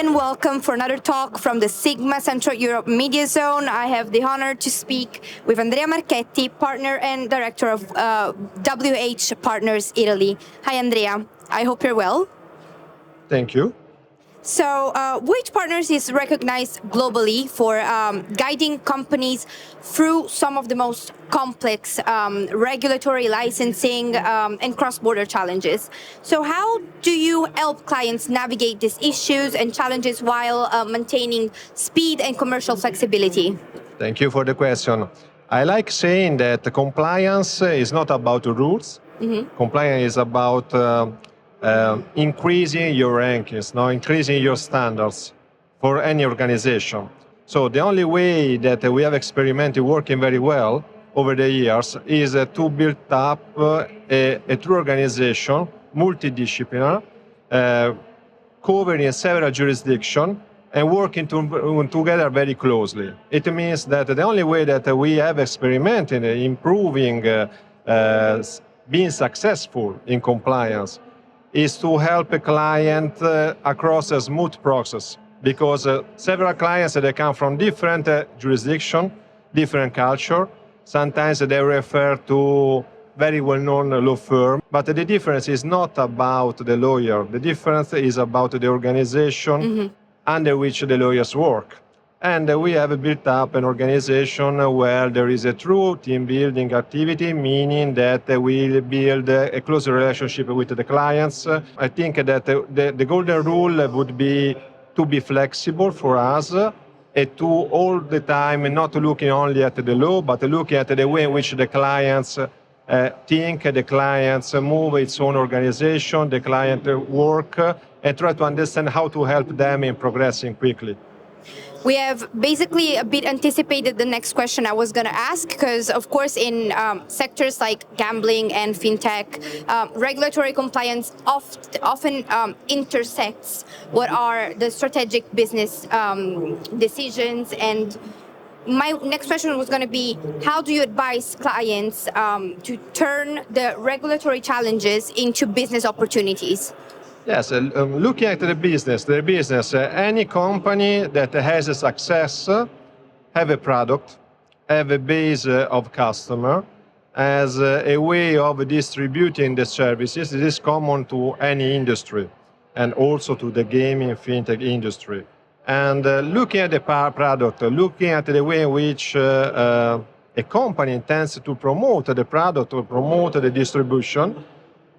and welcome for another talk from the SiGMA Central Europe Media Zone. I have the honor to speak with Andrea Marchetti, partner and director of WH Partners Italy. Hi, Andrea. I hope you're well. Thank you. So, WH Partners is recognized globally for guiding companies through some of the most complex regulatory licensing and cross-border challenges. So how do you help clients navigate these issues and challenges while maintaining speed and commercial flexibility? Thank you for the question. I like saying that compliance is not about the rules. Compliance is about increasing your rankings, increasing your standards for any organization. So the only way that we have experimented working very well over the years is to build up a true organization, multidisciplinary, covering several jurisdictions and working together very closely. It means that the only way that we have experimented in improving being successful in compliance is to help a client across a smooth process, because several clients, they come from different jurisdictions, different culture. Sometimes they refer to very well-known law firm, but the difference is not about the lawyer. The difference is about the organization under which the lawyers work. And we have built up an organization where there is a true team-building activity, meaning that we build a close relationship with the clients. I think that the golden rule would be to be flexible for us, and to all the time not looking only at the law, but looking at the way in which the clients think, the clients move its own organization, the client work, and try to understand how to help them in progressing quickly. We have basically a bit anticipated the next question I was going to ask, because, of course, in sectors like gambling and fintech, regulatory compliance often intersects what are the strategic business decisions. And my next question was going to be, how do you advise clients to turn the regulatory challenges into business opportunities? Yes, looking at the business, any company that has a success, have a product, have a base of customer, as a way of distributing the services. It is common to any industry, and also to the gaming fintech industry. And looking at the product, looking at the way in which a company intends to promote the product or promote the distribution,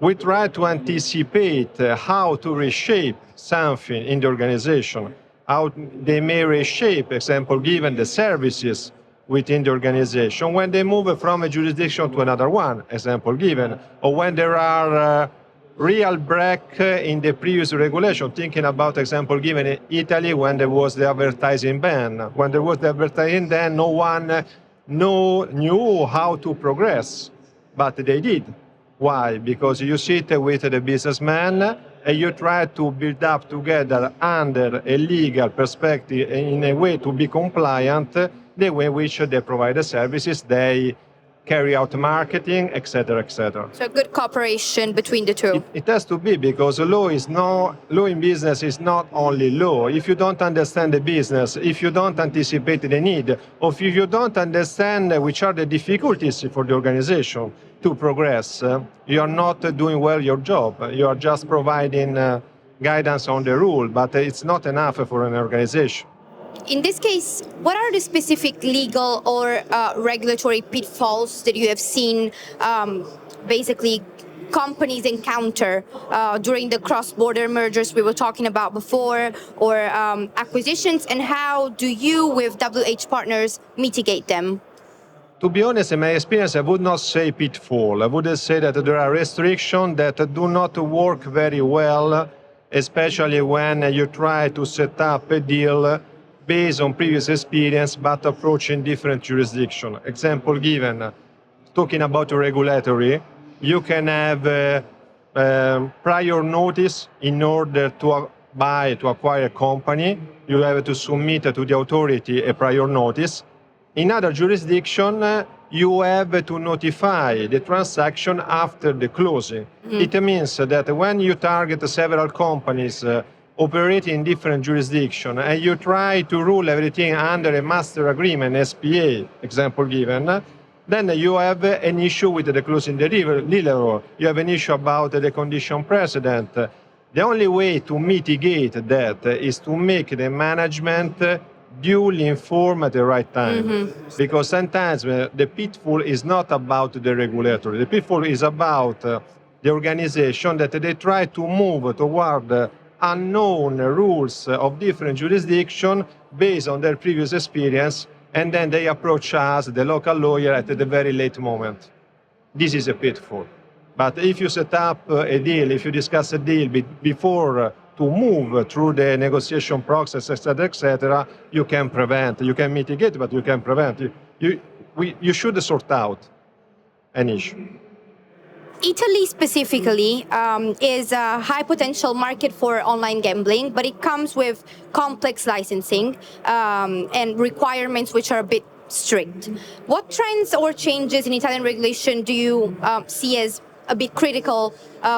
we try to anticipate how to reshape something in the organization, how they may reshape, example, given the services within the organization when they move from a jurisdiction to another one, example given, or when there are real break in the previous regulation, thinking about, example given, in Italy when there was the advertising ban. When there was the advertising ban, no one knew how to progress, but they did. Why? Because you sit with the businessman and you try to build up together under a legal perspective in a way to be compliant, the way in which they provide the services, they carry out marketing, etc., etc. So good cooperation between the two. It has to be, because law in business is not only law. If you don't understand the business, if you don't anticipate the need, or if you don't understand which are the difficulties for the organization to progress, you are not doing well your job. You are just providing guidance on the rule, but it's not enough for an organization. In this case, what are the specific legal or regulatory pitfalls that you have seen basically companies encounter during the cross-border mergers we were talking about before, or acquisitions, and how do you, with WH Partners, mitigate them? To be honest, in my experience, I would not say pitfall. I would say that there are restrictions that do not work very well, especially when you try to set up a deal based on previous experience, but approaching different jurisdiction. Example given, talking about regulatory, you can have prior notice in order to acquire a company. You have to submit to the authority a prior notice. In other jurisdiction, you have to notify the transaction after the closing. It means that when you target several companies operating in different jurisdictions, and you try to rule everything under a master agreement, SPA, example given, then you have an issue with the closing deliverable. You have an issue about the condition precedent. The only way to mitigate that is to make the management duly informed at the right time. Because sometimes the pitfall is not about the regulator. The pitfall is about the organization that they try to move toward unknown rules of different jurisdictions based on their previous experience, and then they approach us, the local lawyer, at the very late moment. This is a pitfall. But if you set up a deal, if you discuss a deal before to move through the negotiation process, etc., you can prevent, you can mitigate, but you can prevent. You should sort out an issue. Italy specifically is a high potential market for online gambling, but it comes with complex licensing and requirements which are a bit strict. What trends or changes in Italian regulation do you see as a bit critical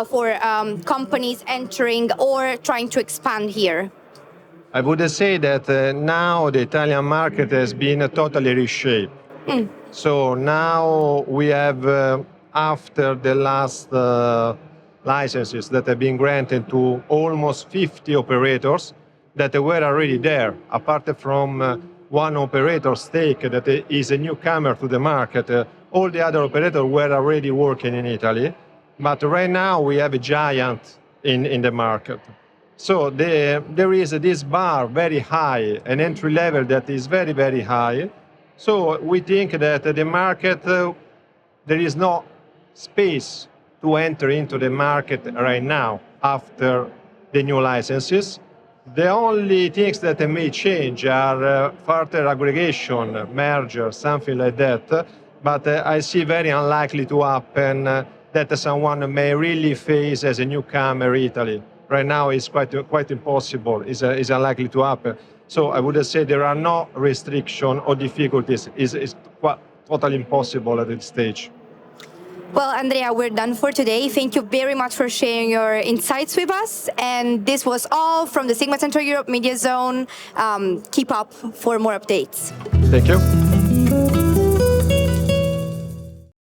for companies entering or trying to expand here? I would say that now the Italian market has been totally reshaped. So now we have, after the last licenses that have been granted to almost 50 operators that were already there, apart from one operator stake that is a newcomer to the market, all the other operators were already working in Italy. But right now we have a giant in the market. So there is this bar very high, an entry level that is very, very high. So we think that the market, there is no space to enter into the market right now after the new licenses. The only things that may change are further aggregation, merger, something like that. But I see very unlikely to happen that someone may really face as a newcomer Italy. Right now it's quite impossible, it's unlikely to happen. So I would say there are no restrictions or difficulties. It's totally impossible at this stage. Well, Andrea, we're done for today. Thank you very much for sharing your insights with us. And this was all from the SiGMA Central Europe Media Zone. Keep up for more updates. Thank you.